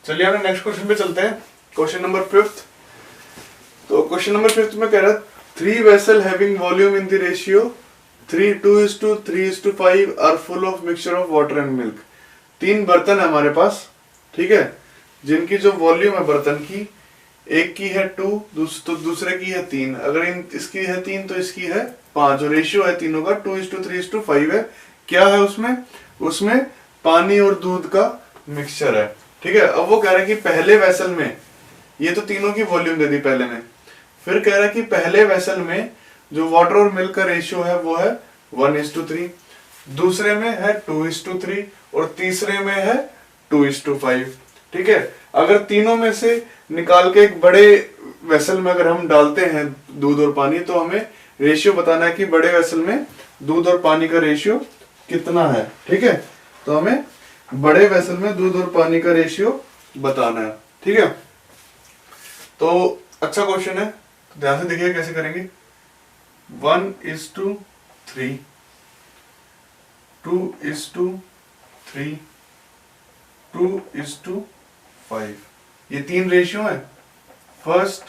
चलिए अपने next question पे चलते हैं। Question number 5। तो क्वेश्चन नंबर 5 में कह रहा है 3 vessel having volume in the ratio 3:2:3:5 are full of mixture of water and milk. 3 बर्तन है हमारे पास, ठीक है, जिनकी जो वॉल्यूम है बर्तन की, एक की है 2 तो दूसरे की है 3। अगर इसकी है 3 तो इसकी है 5 और रेशियो है तीनों का 2:3:5 है। क्या है उसमें पानी और दूध का मिक्सचर है, ठीक है। अब वो कह रहा है कि पहले वेसल में, ये तो तीनों की वॉल्यूम दे दी पहले में, फिर कह रहा है कि पहले वेसल में जो वाटर और मिल्क का रेशियो है वो है 1:3, दूसरे में है 2:3 और तीसरे में है 2:5, ठीक है। अगर तीनों में से निकाल के एक बड़े वेसल में अगर हम डालते हैं दूध और पानी, तो हमें रेशियो बताना है कि बड़े वेसल में दूध और पानी का रेशियो कितना है, ठीक है। तो हमें बड़े वेसल में दूध और पानी का रेशियो बताना है, ठीक है। तो अच्छा क्वेश्चन है, तो ध्यान से देखिए कैसे करेंगे। 1:3, 2:3, 2:5, ये 3 रेशियो है, फर्स्ट,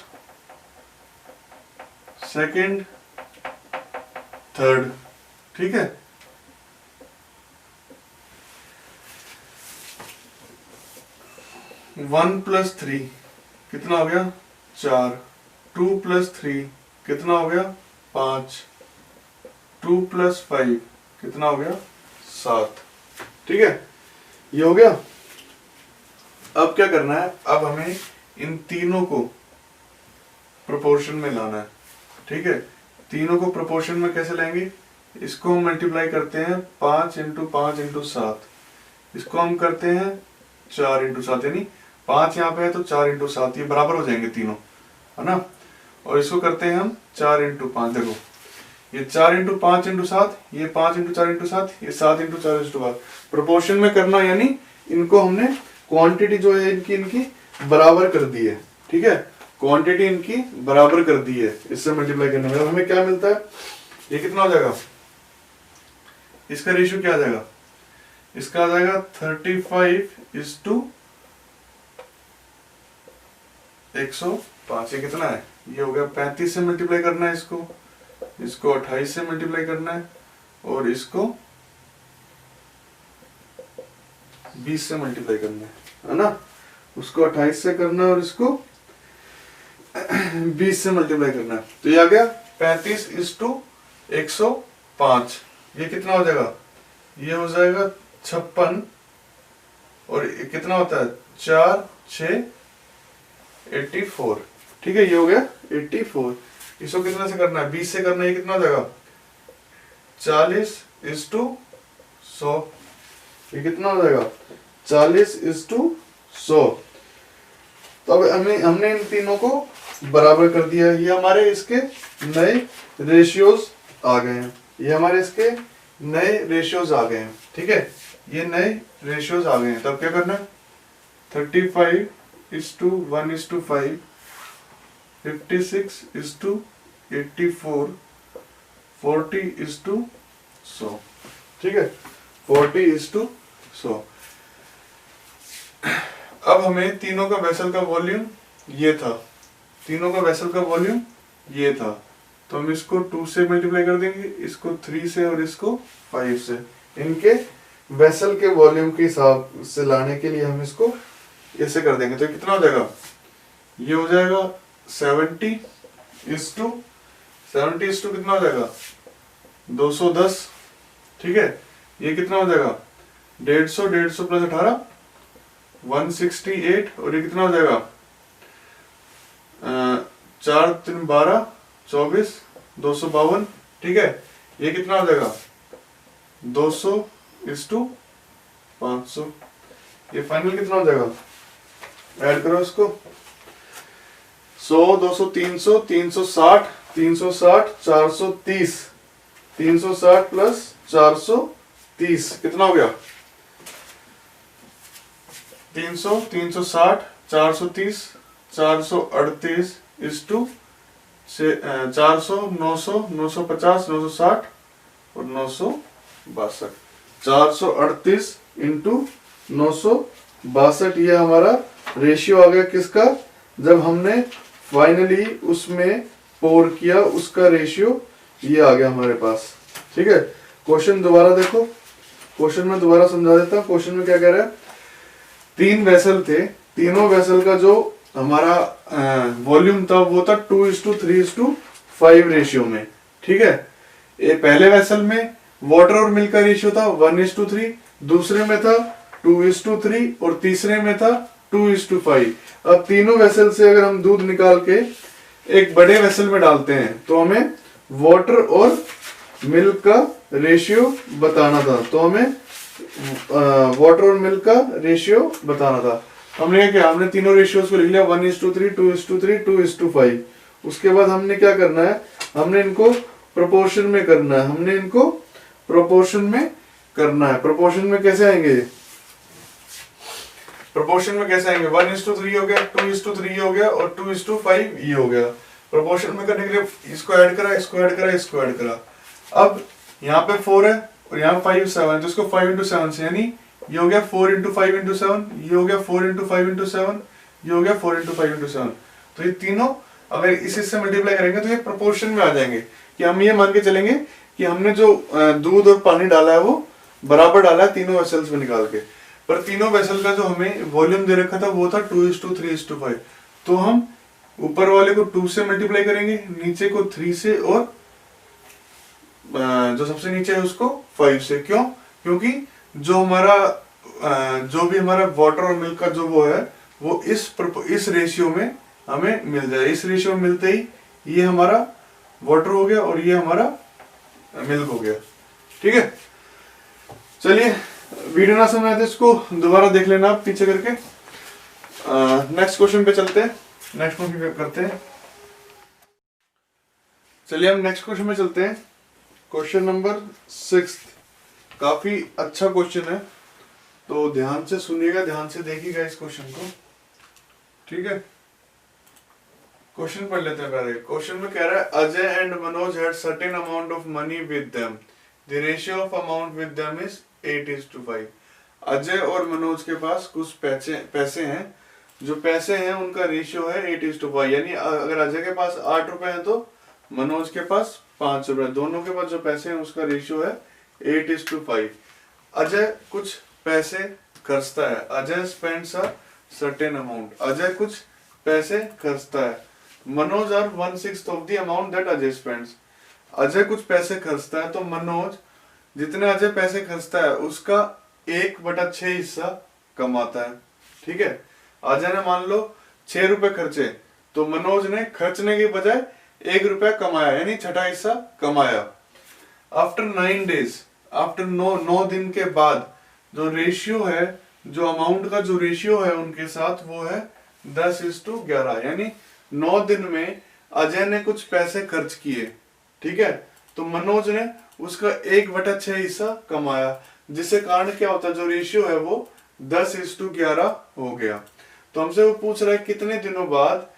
सेकंड, थर्ड, ठीक है। वन प्लस 3 कितना हो गया 4, 2 + 3 कितना हो गया 5, 2 + 5 कितना हो गया 7, ठीक है। ये हो गया। अब क्या करना है, अब हमें इन तीनों को प्रोपोर्शन में लाना है, ठीक है। तीनों को प्रोपोर्शन में कैसे लाएंगे, इसको हम मल्टीप्लाई करते हैं 5 × 5 × 7, इसको हम करते हैं 4 × 7, यानी 5 यहाँ पे है तो 4 × 7, ये बराबर हो जाएंगे तीनों, है ना। और इसको करते हैं हम 4 × 5, देखो ये 4 × 5 × 7, ये 5 × 4 × 7, ये 7 × 4 × 5। प्रोपोर्शन में करना यानी इनको हमने क्वांटिटी जो है इनकी बराबर कर दी है, ठीक है। क्वांटिटी इनकी बराबर कर दी है, इससे मल्टीप्लाई करने में हमें क्या मिलता है, ये कितना हो जाएगा, इसका रेशियो क्या आ जाएगा, इसका आ जाएगा 35:105। ये कितना है, ये हो गया 35 से मल्टीप्लाई करना है इसको 28 से मल्टीप्लाई करना है और इसको 20 से मल्टीप्लाई करना है ना। उसको 28 से करना है और इसको 20 से मल्टीप्लाई करना है। तो ये आ गया 35:105। ये कितना हो जाएगा, ये हो जाएगा 56 और कितना होता है 4 6 84, ठीक है। ये हो गया 84। इसको कितना से करना है, 20 से करना है, ये कितना हो जाएगा 40:100। ये कितना हो जाएगा 40:100। तो अब हमने इन तीनों को बराबर कर दिया है। ये हमारे इसके नए रेशियोज आ गए हैं, ये हमारे इसके नए रेशियोज आ गए हैं, ठीक है। ये नए रेशियोज आ गए हैं। तब क्या करना है, 35:1:5, 56:84, 40:100, ठीक है, 40:100। अब हमें तीनों का वेसल का वॉल्यूम ये था, तीनों का वेसल का वॉल्यूम ये था, तो हम इसको 2 से मल्टीप्लाई कर देंगे, इसको 3 से और इसको 5 से। इनके वेसल के वॉल्यूम के हिसाब से लाने के लिए हम इसको ऐसे कर देंगे। तो कितना हो जाएगा, ये हो जाएगा 70:70 कितना हो जाएगा 210, ठीक है। ये कितना हो जाएगा 150, 150 + 18 168 और ये कितना हो जाएगा 4 3 12 24 252, ठीक है। ये कितना हो जाएगा 200:500। ये फाइनल कितना हो जाएगा, ऐड करो इसको 100 200 300 360 360 430 360 + 430 कितना हो गया 300 360 430 438 से 400 900 950 960 और 962। 438 × 962 62 ये हमारा रेशियो आ गया किसका, जब हमने फाइनली उसमें पोर किया उसका रेशियो ये आ गया हमारे पास। ठीक है, क्वेश्चन दोबारा देखो, क्वेश्चन में दोबारा समझा देता हूँ। क्वेश्चन में क्या कह रहा है, 3 वेसल थे, तीनों वेसल का जो हमारा वॉल्यूम था वो था 2:3:5 रेशियो में। ठीक है, ये पहले वेसल में वाटर और मिल्क का रेशियो था 1:3, दूसरे में था 2:3 और तीसरे में था 2:5। अब तीनों वेसल से अगर हम दूध निकाल के एक बड़े वेसल में डालते हैं तो हमें वाटर और मिल्क का रेशियो बताना था, तो हमें वाटर और मिल्क का रेशियो बताना था। हमने क्या, हमने तीनों रेशियोज को लिख लिया 1:3, 2:3, 2:5। उसके बाद हमने क्या करना है, हमने इनको प्रोपोर्शन में करना है, हमने इनको प्रोपोर्शन में करना है। प्रोपोर्शन में कैसे आएंगे, प्रोपोर्शन में कैसे आएंगे, 1:3 हो गया, 2:3 हो गया और 2:5 ये हो गया। प्रोपोर्शन में करने के लिए इसको ऐड करा, इसको ऐड करा, इसको ऐड करा। अब यहाँ पे 4 है और यहाँ 5 7 है, तो इसको 5 × 7 से, यानी ये हो गया 4 × 5 × 7, ये हो गया 4 × 5 × 7, ये हो गया 4 × 5 × 7। तो ये तीनों अगर इससे मल्टीप्लाई करेंगे तो ये प्रोपोर्शन में आ जाएंगे, कि हम ये मान के चलेंगे कि हमने जो दूध और पानी डाला है वो बराबर डाला है तीनों वेसल्स में निकाल के। पर तीनों वेसल का जो हमें वॉल्यूम दे रखा था वो था 2:3:5। तो हम ऊपर वाले को 2 से मल्टीप्लाई करेंगे, नीचे को 3 से, और जो सबसे नीचे है उसको 5 से। क्यों, क्योंकि जो हमारा जो भी हमारा वाटर और मिल्क का जो वो है वो इस रेशियो में हमें मिल जाए। इस रेशियो में मिलते ही ये हमारा वाटर हो गया और ये हमारा मिल्क हो गया। ठीक है, चलिए वीडियो ना समझ आए तो इसको दोबारा देख लेना आप पीछे करके। नेक्स्ट क्वेश्चन पे चलते हैं, नेक्स्ट क्वेश्चन करते हैं। चलिए हम नेक्स्ट क्वेश्चन में चलते हैं। क्वेश्चन नंबर 6 काफी अच्छा क्वेश्चन है, तो ध्यान से सुनिएगा, ध्यान से देखिएगा इस क्वेश्चन को। ठीक है, क्वेश्चन पढ़ लेते हैं पहले। क्वेश्चन में कह रहा है Ajay and Manoj had certain amount of money with them, the ratio of amount with them is 8:5। Ajay और मनोज के पास कुछ पैसे हैं, जो पैसे हैं उनका रेशियो है 8:5, यानी अगर अजय के पास 8 रुपए हैं तो मनोज के पास 5 रुपए, दोनों के पास जो पैसे हैं उसका रेशियो है 8:5। अजय कुछ पैसे खर्चता है, Ajay spends a certain amount, Ajay कुछ पैसे खर्चता है। Manoj are 1/6 of the amount that Ajay spends, Ajay कुछ पैसे खर्चता है तो मनोज जितने अजय पैसे खर्चता है उसका 1/6 हिस्सा कमाता है। ठीक है, अजय ने मान लो 6 रुपए खर्चे तो मनोज ने खर्चने के बजाय 1 रुपया कमाया, यानी छठा हिस्सा कमाया। आफ्टर 9 डेज, आफ्टर 9 दिन के बाद जो रेशियो है, जो अमाउंट का जो रेशियो है उनके साथ वो है 10:11, यानी 9 दिन में अजय ने कुछ पैसे खर्च किए। ठीक है, तो मनोज ने उसका 1/6 हिस्सा कमाया, जिससे कारण क्या होता है, जो रेशियो है वो 10:11 हो गया। तो हमसे वो पूछ रहा है कितने दिनों बाद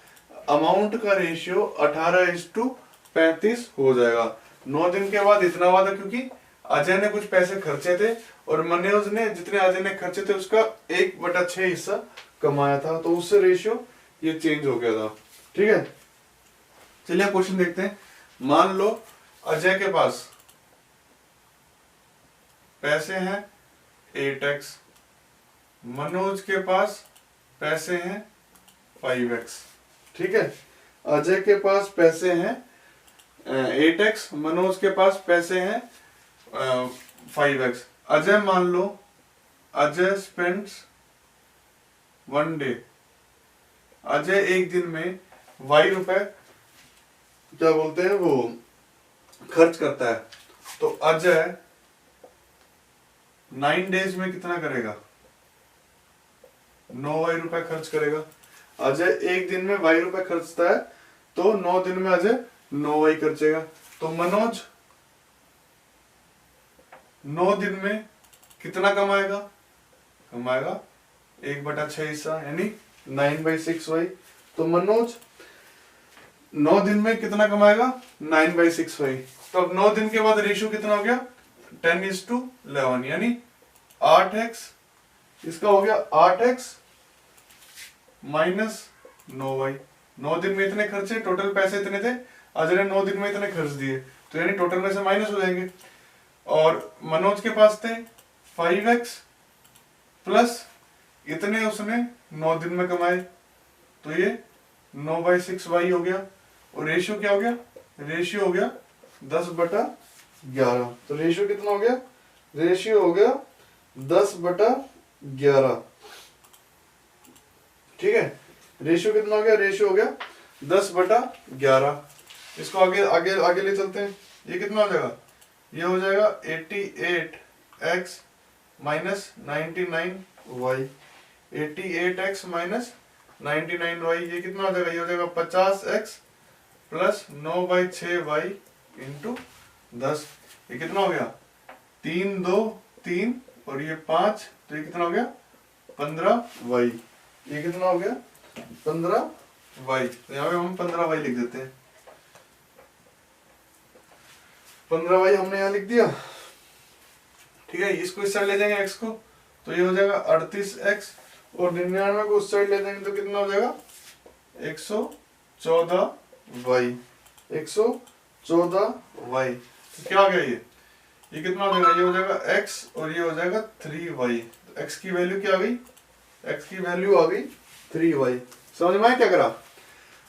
अमाउंट का रेशियो 18:35 हो जाएगा। 9 दिन के बाद इतना हुआ था क्योंकि अजय ने कुछ पैसे खर्चे थे और मनोज ने जितने अजय ने खर्चे थे उसका 1/6 हिस्सा कमाया था, तो उससे रेशियो ये चेंज हो गया था। ठीक है, चलिए क्वेश्चन देखते हैं। मान लो अजय के पास पैसे हैं 8x, मनोज के पास पैसे हैं 5x। ठीक है, अजय के पास पैसे हैं 8x, मनोज के पास पैसे हैं 5x। अजय मान लो अजय स्पेंड्स 1 डे, अजय एक दिन में y रुपए क्या बोलते हैं वो खर्च करता है, तो अजय 9 डेज में कितना करेगा, 9y रुपए खर्च करेगा। अजय एक दिन में y रुपए खर्चता है तो 9 दिन में अजय 9y खर्चेगा। तो मनोज 9 दिन में कितना कमाएगा, कमाएगा 1/6 हिस्सा, यानी 9/6y। तो मनोज 9 दिन में कितना कमाएगा, 9/6y। तो अब 9 दिन के बाद रेशियो कितना हो गया, 10:11, यानी 8x इसका हो गया 8x माइनस 9y। 9 दिन में इतने खर्चे, टोटल पैसे इतने थे, अजय ने 9 दिन में इतने खर्च दिए, तो यानी टोटल में से माइनस हो जाएंगे। और मनोज के पास थे 5x प्लस इतने उसने 9 दिन में कमाए, तो ये 9/6y हो गया। और रेशियो क्या हो गया? रेशियो हो गया 10/11। तो रेशियो कितना हो गया? रेशियो हो गया 10/11। ठीक है, रेशियो कितना हो गया? रेशियो हो गया 10/11। इसको आगे आगे आगे ले चलते हैं। ये कितना हो जाएगा? ये हो जाएगा 88x minus 99y। 88x minus 99y, ये कितना हो जाएगा? ये हो जाएगा 50x प्लस 9/6y इंटू 10। ये कितना हो गया? 3 2 3 और ये 5, तो ये कितना हो गया? 15y। ये कितना हो गया? 15y। तो यहाँ पे हम 15y लिख देते हैं। 15y हमने यहाँ लिख दिया। ठीक है, इसको इस साइड ले जाएंगे x को, तो ये हो जाएगा 38x और 99 को उस साइड ले जाएंगे तो कितना हो जाएगा? 114y। 114y। तो क्या आ गया? ये कितना हो जाएगा? ये हो जाएगा x और ये हो जाएगा 3y। तो x की वैल्यू क्या आ गई? x की वैल्यू आ गई 3y। समझ में आया क्या करा?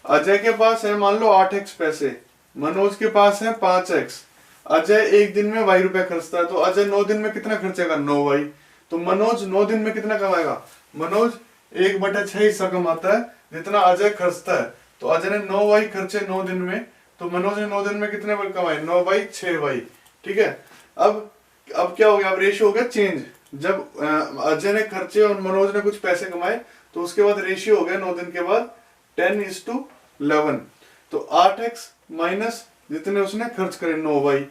अजय के पास है मान लो 8x पैसे, मनोज के पास है 5x। अजय एक दिन में y रुपया खर्चता है, तो अजय 9 दिन में कितना खर्चेगा? 9y। तो मनोज 9 दिन में कितना कमाएगा? मनोज 1/6 हिस्सा कमाता है जितना अजय खर्चता है। तो अजय ने 9y खर्चे 9 दिन में, तो मनोज ने 9 दिन में कितने कमाए? 9/6y। ठीक है, अब क्या हो गया? अब रेशियो हो गया चेंज। जब अजय ने खर्चे और मनोज ने कुछ पैसे कमाए, तो उसके बाद रेशियो हो गया 9 दिन के बाद 10:11। तो 8x माइनस जितने उसने खर्च करे 9y,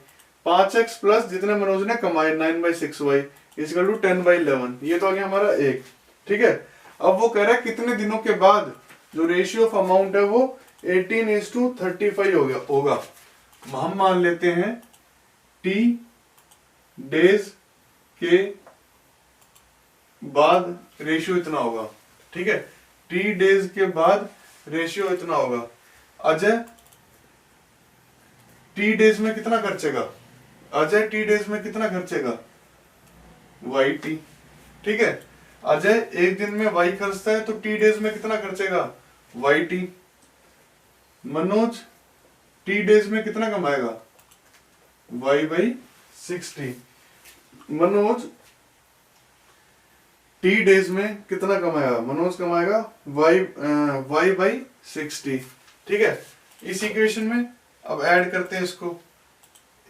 5x प्लस जितने मनोज ने कमाए 9/6y इक्वल टू 10/11। ये तो आ गया हमारा 1। ठीक है, अब वो कह रहा है कितने दिनों के बाद जो रेशियो ऑफ अमाउंट है वो 18:35 हो गया होगा। हम मान लेते हैं t डेज के बाद रेशियो इतना होगा। ठीक है, t डेज के बाद रेशियो इतना होगा। अजय टी डेज में कितना खर्चेगा? अजय टी डेज में कितना खर्चेगा? YT। ठीक है, अजय एक दिन में y खर्चता है, तो टी डेज में कितना खर्चेगा? YT। मनोज टी डेज में कितना कमाएगा? y/60। मनोज टी डेज में कितना कमाएगा? मनोज कमाएगा y/60। ठीक है, इस इक्वेशन में अब ऐड करते हैं इसको।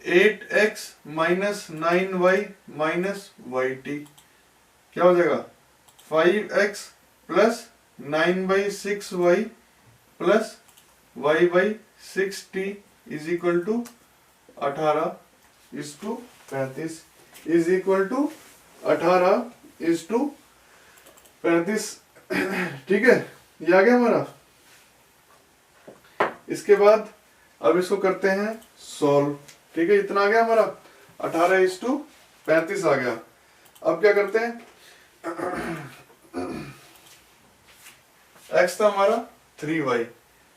8x minus 9y minus YT क्या हो जाएगा? 5x plus 9/6y plus y/60 is equal to 18:35 is equal to 18:35। ठीक है, ये आ गया हमारा। इसके बाद अब इसको करते हैं सॉल्व। ठीक है, इतना आ गया हमारा 18:35 आ गया। अब क्या करते हैं? x था हमारा 3y,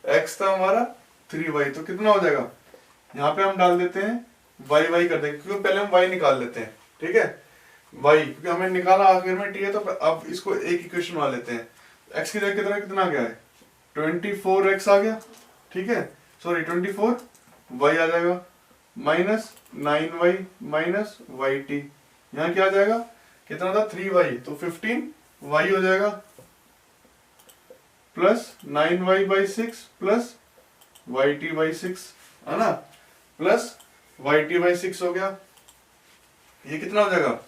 x था हमारा 3y, तो कितना हो जाएगा? यहाँ पे हम डाल देते हैं y कर देंगे, क्योंकि पहले हम y निकाल लेते हैं। ठीक है, y क्योंकि हमें निकाला आखिर में t है, तो अब इसको एक इक्वेशन बना लेते हैं। x की जगह कितना आ गया है? 24x आ गया। ठीक है, सॉरी 24y आ जाएगा माइनस 9y माइनस YT। यहाँ क्या आ जाएगा? कितना था? 3y, तो 15y हो जाएगा प्लस 9y/6 प्लस YT/6 है ना, प्लस YT/6 हो गया। ये कितना हो जाएगा?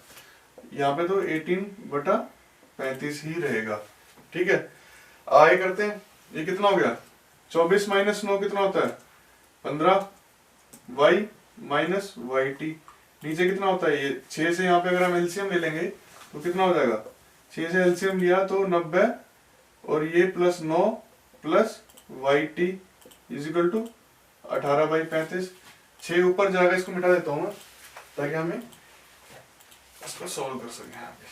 यहाँ पे तो 18/35 ही रहेगा। ठीक है, आगे करते हैं। ये कितना हो गया? 24 माइनस 9 कितना होता है? 15y minus YT। नीचे कितना होता है? ये 6 से यहाँ पे अगर हम एलसीएम ले लेंगे तो कितना हो जाएगा? 6 से एलसीएम लिया तो 90 और ये plus 9 plus YT is equal to 18/35। 6 ऊपर जाएगा, इसको मिटा देता हूँ मैं ताकि हमें इसको सॉल्व कर सकें यहाँ पे।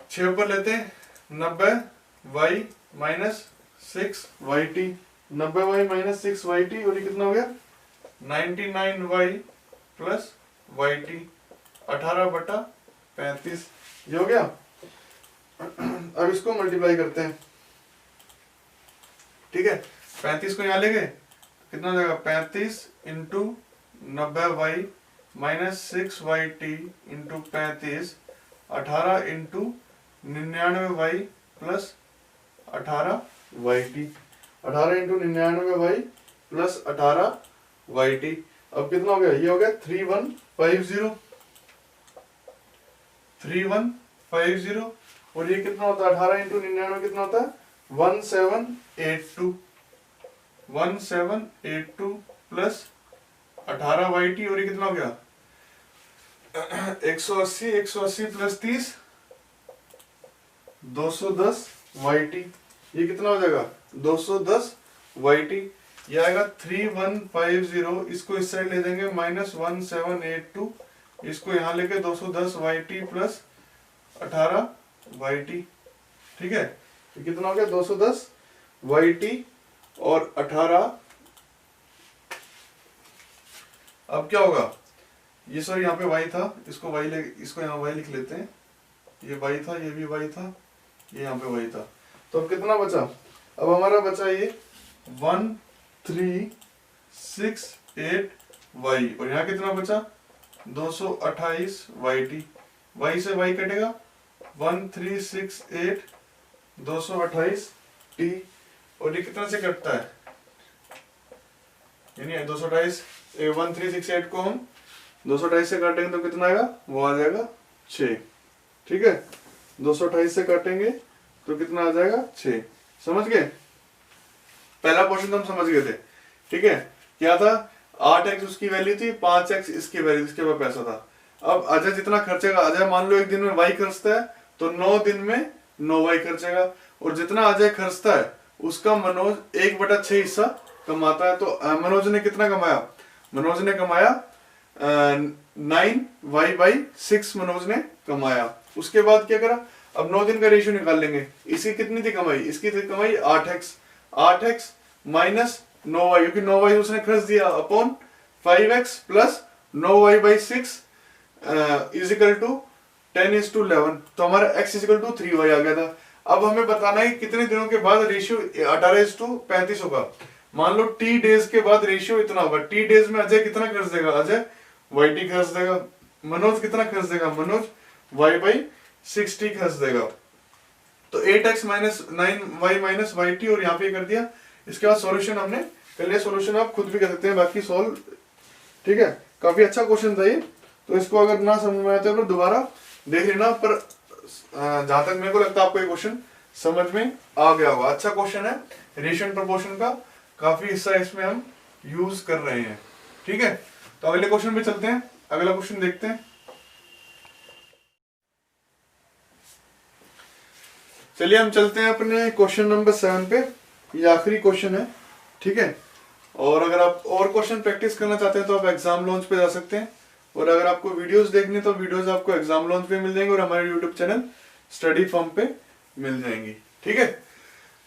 6 ऊपर लेते हैं, 90y minus 6yt, 90y minus 6yt, और ये कितना हो गया 99y प्लस yt, 18/35, ये हो गया। अब इसको मल्टीप्लाई करते हैं, ठीक है। 35 को यहाँ ले गए, कितना हो जाएगा 35 into 90y minus 6yt into 35, 18 into 99y plus 18yt, 18 into 99y plus 18yt। अब कितना हो गया, ये हो गया 3150, 3150, और ये कितना होता है 18 इंटू 99 कितना होता है 1782, 1782 प्लस 18yt, और ये कितना हो गया 180, 180 प्लस 30 210yt, ये कितना हो जाएगा 210yt, ये आएगा 3150, इसको इस साइड ले देंगे माइनस 1782, इसको यहाँ लेके 210yt प्लस 18yt, ठीक है। ये कितना हो गया 210yt और 18। अब क्या होगा, ये सर यहाँ पे y था, इसको इसको यहाँ y लिख लेते हैं, ये y था, ये भी y था, ये यहाँ पे y था, तो अब कितना बचा, अब हमारा बचा ये 1368y, और यहाँ कितना बचा 228yt, y से y कटेगा 1368 228t, और ये कितना से कटता है, यानी 228, 1368 को हम 228 से काटेंगे तो कितना आएगा, वो आ जाएगा 6, ठीक है। 228 से काटेंगे तो कितना आ जाएगा 6, समझ गए। पहला क्वेश्चन तो हम समझ गए थे, ठीक है। क्या था 8x उसकी वैल्यू थी, 5x इसकी वैल्यू, इसके बाद पैसा था। अब अजय जितना खर्चेगा, अजय मान लो एक दिन में y खर्चता है तो 9 दिन में 9y खर्चेगा, और जितना अजय खर्चता है उसका मनोज 1/6 हिस्सा कमाता है। तो मनोज ने कितना कमाया, मनोज ने कमाया 9y/6 मनोज ने कमाया। उसके बाद क्या करा, अब 9 दिन का रेशियो निकाल लेंगे, इसकी कितनी थी कमाई, इसकी थी कमाई 8x माइनस 9y, क्योंकि 9y उसने खर्च दिया, upon 5x plus 9y/6 is equal to 10:11, तो हमारा x is equal to 3y आ गया था। अब हमें बताना है कितने दिनों के बाद रेशियो 18:35 होगा। मान लो t डेज के बाद रेशियो इतना होगा, t डेज में अजय कितना खर्च देगा, अजय yt खर्च देगा, मनोज कितना खर्च देगा, मनोज y/6t खर्च देगा। तो 8x minus 9y minus yt, और यहाँ पे कर दिया। इसके बाद सॉल्यूशन हमने कर लिया, सॉल्यूशन आप खुद भी कर सकते हैं बाकी सॉल्व, ठीक है। काफी अच्छा क्वेश्चन था ये, तो इसको अगर ना समझ में आया तो दोबारा देख लेना, पर जहां तक मेरे को लगता है आपको ये क्वेश्चन समझ में आ गया होगा। अच्छा क्वेश्चन है, रेशियो प्रोपोर्शन का काफी हिस्सा इसमें हम यूज कर रहे हैं, ठीक है। तो अगले क्वेश्चन पे चलते हैं, अगला क्वेश्चन देखते हैं। चलिए हम चलते हैं अपने क्वेश्चन नंबर 7 पे, ये आखिरी क्वेश्चन है, ठीक है। और अगर आप और क्वेश्चन प्रैक्टिस करना चाहते हैं तो आप एग्जाम लॉन्च पे जा सकते हैं, और अगर आपको वीडियोस देखनी तो वीडियोस आपको एग्जाम लॉन्च पे मिल जाएंगे और हमारे यूट्यूब चैनल स्टडी फॉर्म पे मिल जाएंगी, ठीक है।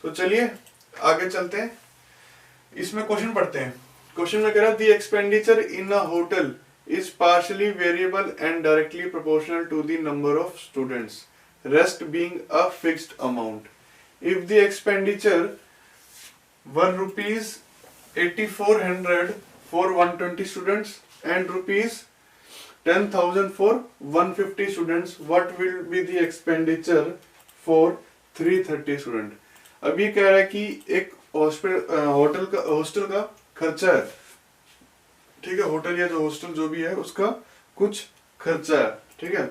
तो चलिए आगे चलते हैं, इसमें क्वेश्चन पढ़ते हैं। क्वेश्चन में कह रहा है the expenditure in a hotel is partially variable and directly proportional to the number of students, rest being a fixed amount. If the expenditure were rupees 8400 for 120 students and rupees 10,000 for 150 students, what will be the expenditure for 330 student? अब ये कह रहा है कि एक hostel का खर्चा है, ठीक है। होटल या जो हॉस्टल जो भी है उसका कुछ खर्चा है, ठीक है।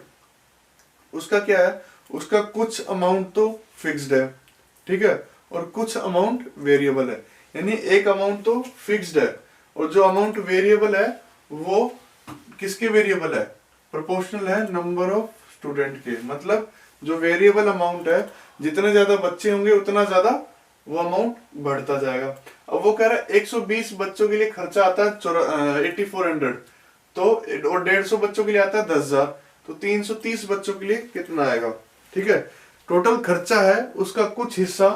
उसका क्या है, उसका कुछ अमाउंट तो फिक्स्ड है, ठीक है, और कुछ अमाउंट वेरिएबल है। यानी एक अमाउंट तो फिक्स्ड है और जो अमाउंट वेरिएबल है वो किसके वेरिएबल है, प्रोपोर्शनल है नंबर ऑफ स्टूडेंट के। मतलब जो वेरिएबल अमाउंट है, जितने ज्यादा बच्चे होंगे उतना ज्यादा वो अमाउंट बढ़ता जाएगा। अब वो कह रहा है 120 बच्चों के लिए खर्चा आता है 8400, तो और 150 बच्चों के लिए आता है 10,000, तो 330 बच्चों के लिए कितना आएगा, ठीक है। टोटल खर्चा है उसका कुछ हिस्सा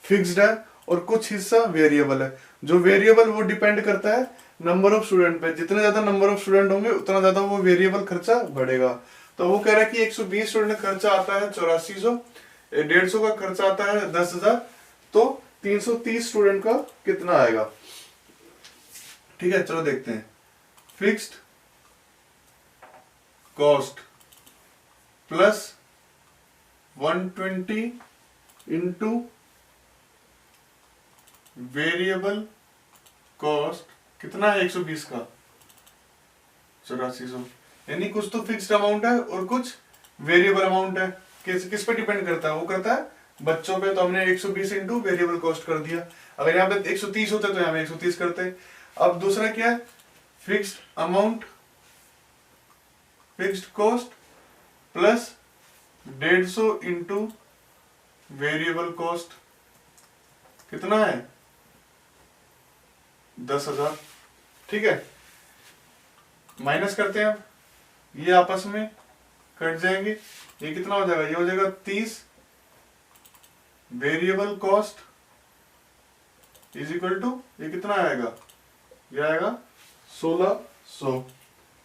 फिक्स्ड है और कुछ हिस्सा वेरिएबल है। जो वेरिएबल वो डिपेंड करता है नंबर ऑफ स्टूडेंट पे, जितने ज्यादा नंबर ऑफ स्टूडेंट होंगे उतना ज्यादा वो वेरिएबल खर्चा बढ़ेगा। तो वो कह रहा है कि 120 स्टूडेंट खर्चा आता है 8400, 150 का खर्चा आता है 10,000, तो 330 स्टूडेंट का कितना आएगा। ठीक है, चलो देखते हैं। Fixed cost plus 120 into variable cost कितना है 120 का 8400, यानी कुछ तो फिक्स्ड अमाउंट है और कुछ वेरिएबल अमाउंट है। किस पे डिपेंड करता है, वो करता है बच्चों पे। तो हमने 120 इंटू वेरिएबल कॉस्ट कर दिया। अगर यहाँ पे 130 होते तो यहाँ पे 130 करते। अब दूसरा क्या है, fixed amount fixed cost plus 150 into variable cost कितना है 10,000। ठीक है, माइनस करते हैं। अब ये आपस में कट जाएंगे, ये कितना हो जाएगा, ये हो जाएगा 30 variable cost is equal to ये कितना आएगा, ये आएगा 1600।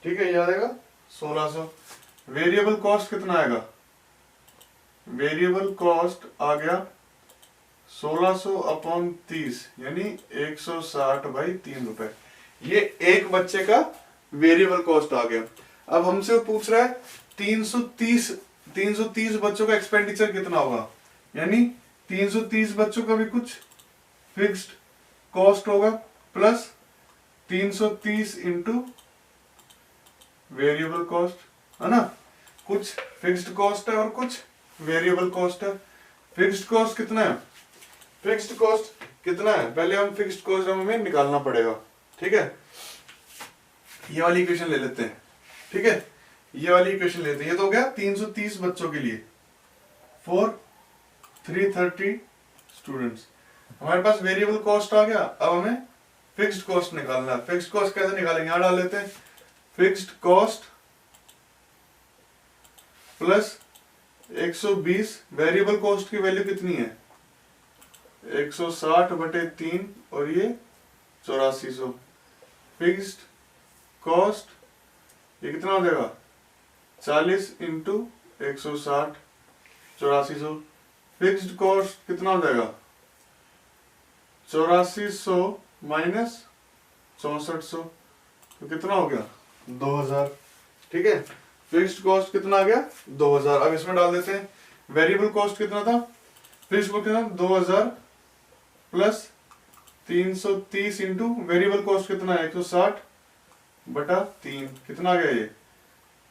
ठीक है, ये आएगा 1600। वेरिएबल कॉस्ट कितना आएगा, वेरिएबल कॉस्ट आ गया 1600 अपॉन 30 यानी 160 बाई 3 रुपए। ये एक बच्चे का वेरिएबल कॉस्ट आ गया। अब हमसे पूछ रहा है 330 बच्चों का एक्सपेंडिचर कितना होगा, यानी 330 बच्चों का भी कुछ फिक्स्ड कॉस्ट होगा प्लस 330 इंटू वेरिएबल कॉस्ट, है ना। कुछ फिक्स्ड कॉस्ट है और कुछ वेरिएबल कॉस्ट है। फिक्स्ड कॉस्ट कितना है, फिक्स्ड कॉस्ट कितना है, पहले हम फिक्स्ड कॉस्ट हमें निकालना पड़ेगा। ठीक है, ये वाली इक्वेशन ले लेते हैं। ठीक है, ये वाली इक्वेशन लेते हैं। ये तो हो गया 330 बच्चों के लिए फॉर 330 स्टूडेंट्स। हमारे पास वेरिएबल कॉस्ट आ गया। अब हमें फिक्स्ड कॉस्ट निकालना है। फिक्स्ड कॉस्ट कैसे निकालेंगे, यहां डाल लेते हैं। Fixed cost plus 120, variable cost की वैल्यू कितनी है 160 बटे 3 और ये 8400। फिक्स्ड कॉस्ट ये कितना हो जाएगा 40 इंटू 160 8400। फिक्स्ड कॉस्ट कितना हो जाएगा 8400 माइनस 6400, तो कितना हो गया 2000। ठीक है, फिक्स्ड कॉस्ट कितना आ गया 2000। अब इसमें डाल देते हैं वेरिएबल कॉस्ट कितना था, फिक्स्ड कॉस्ट कितना 2000 प्लस 330 इंटू वेरिएबल कॉस्ट कितना है 160 बटा 3, कितना आ गया ये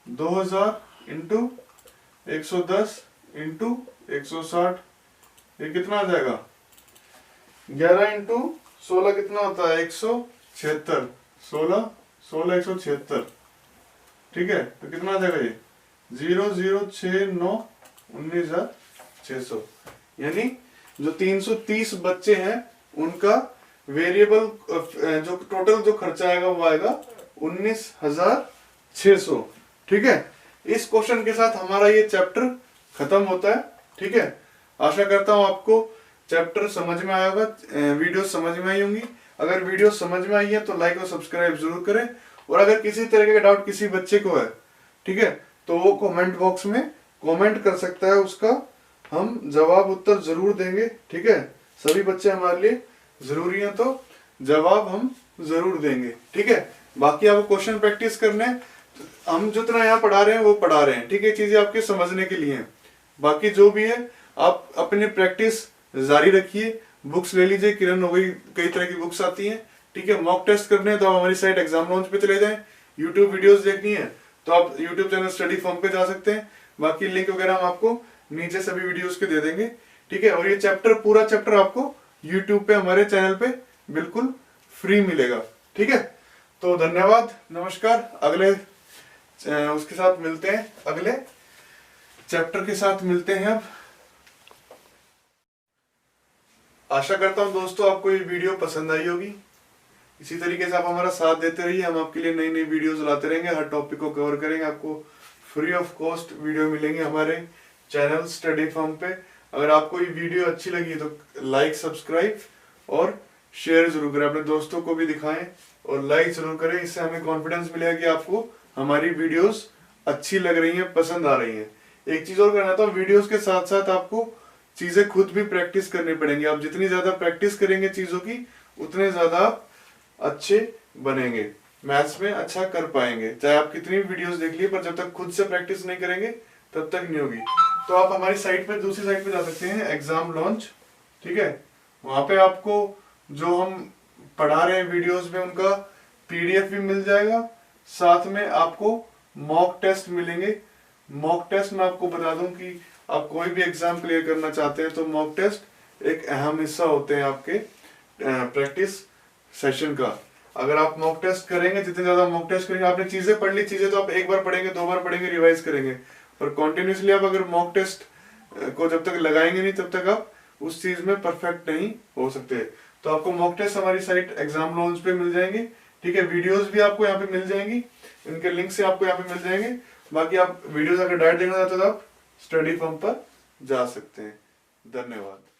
2000 इंटू 110 इंटू 160, ये कितना आ जाएगा 11 इंटू 16 कितना होता है 176, 16 176। ठीक है, तो कितना आ जाएगा ये 0069 19,600। यानी जो 330 बच्चे हैं उनका वेरिएबल जो टोटल जो खर्चा आएगा वो आएगा 19,600। ठीक है, इस क्वेश्चन के साथ हमारा ये चैप्टर खत्म होता है। ठीक है, आशा करता हूं आपको चैप्टर समझ में आया होगा, वीडियो समझ में आई होंगी। अगर वीडियो समझ में आई है तो लाइक और सब्सक्राइब जरूर करें। और अगर किसी तरह का डाउट किसी बच्चे को है, ठीक है, तो वो कमेंट बॉक्स में कमेंट कर सकता है, उसका हम जवाब उत्तर जरूर देंगे। ठीक है, सभी बच्चे हमारे लिए जरूरी हैं तो जवाब हम जरूर देंगे। ठीक है, बाकी आपको क्वेश्चन प्रैक्टिस करने हम जितना यहाँ पढ़ा रहे हैं वो पढ़ा रहे हैं। ठीक है, चीजें आपके समझने के लिए हैं। बाकी जो भी है आप अपनी प्रैक्टिस जारी रखिए। बुक्स ले लीजिए, किरण हो गई, कई तरह की बुक्स आती हैं। ठीक है, मॉक टेस्ट करने हैं तो आप हमारी साइट एग्जाम लॉन्च पे चले जाएं। यूट्यूब वीडियोस देखनी है तो आप यूट्यूब चैनल स्टडी फॉर्म पे जा सकते हैं। बाकी लिंक वगैरह हम आपको नीचे सभी वीडियोस के दे देंगे। ठीक है, और ये चैप्टर पूरा चैप्टर आपको यूट्यूब पे हमारे चैनल पे बिल्कुल फ्री मिलेगा। ठीक है, तो धन्यवाद, नमस्कार। अगले उसके साथ मिलते हैं, अगले चैप्टर के साथ मिलते हैं। अब आशा करता हूं दोस्तों आपको ये वीडियो पसंद आई होगी। इसी तरीके से आप हमारा साथ देते रहिए। हम आपके लिए नई नई वीडियोस लाते रहेंगे, हर टॉपिक को कवर करेंगे। आपको फ्री ऑफ कॉस्ट वीडियो मिलेंगे हमारे चैनल स्टडी फॉर्म पे। अगर आपको ये वीडियो अच्छी लगी तो लाइक, सब्सक्राइब और शेयर जरूर करें, अपने दोस्तों को भी दिखाएं और लाइक जरूर करें। इससे हमें कॉन्फिडेंस मिलेगा कि आपको हमारी वीडियोस अच्छी लग रही हैं, पसंद आ रही हैं। एक चीज और कहना था, वीडियोस के साथ साथ आपको चीजें खुद भी प्रैक्टिस करनी पड़ेंगी। आप जितनी ज्यादा प्रैक्टिस करेंगे चीजों की, उतने ज्यादा आप अच्छे बनेंगे, मैथ्स में अच्छा कर पाएंगे। चाहे आप कितनी भी वीडियोस देख लिए, पर जब तक खुद से प्रैक्टिस नहीं करेंगे तब तक नहीं होगी। तो आप हमारी साइट पे, दूसरी साइट पे जा सकते हैं, एग्जाम लॉन्च, ठीक है। वहां पे आपको जो हम पढ़ा रहे हैं वीडियोस में, उनका पीडीएफ भी मिल जाएगा। साथ में आपको मॉक टेस्ट मिलेंगे। मॉक टेस्ट में आपको बता दूं कि आप कोई भी एग्जाम क्लियर करना चाहते हैं तो मॉक टेस्ट एक अहम हिस्सा होते हैं आपके प्रैक्टिस सेशन का। अगर आप मॉक टेस्ट करेंगे, जितने ज्यादा मॉक टेस्ट करेंगे, आपने चीजें पढ़ ली, चीजें तो आप एक बार पढ़ेंगे, 2 बार पढ़ेंगे, रिवाइज करेंगे, पर कॉन्टिन्यूसली आप अगर मॉक टेस्ट को जब तक लगाएंगे नहीं, तब तक आप उस चीज में परफेक्ट नहीं हो सकते। तो आपको मॉक टेस्ट हमारी साइट एग्जाम लॉन्च पे मिल जाएंगे, ठीक है। वीडियोस भी आपको यहाँ पे मिल जाएंगी, इनके लिंक से आपको यहाँ पे मिल जाएंगे। बाकी आप वीडियोस अगर डायरेक्ट देखना चाहते हो तो आप स्टडी फॉर्म पर जा सकते हैं। धन्यवाद।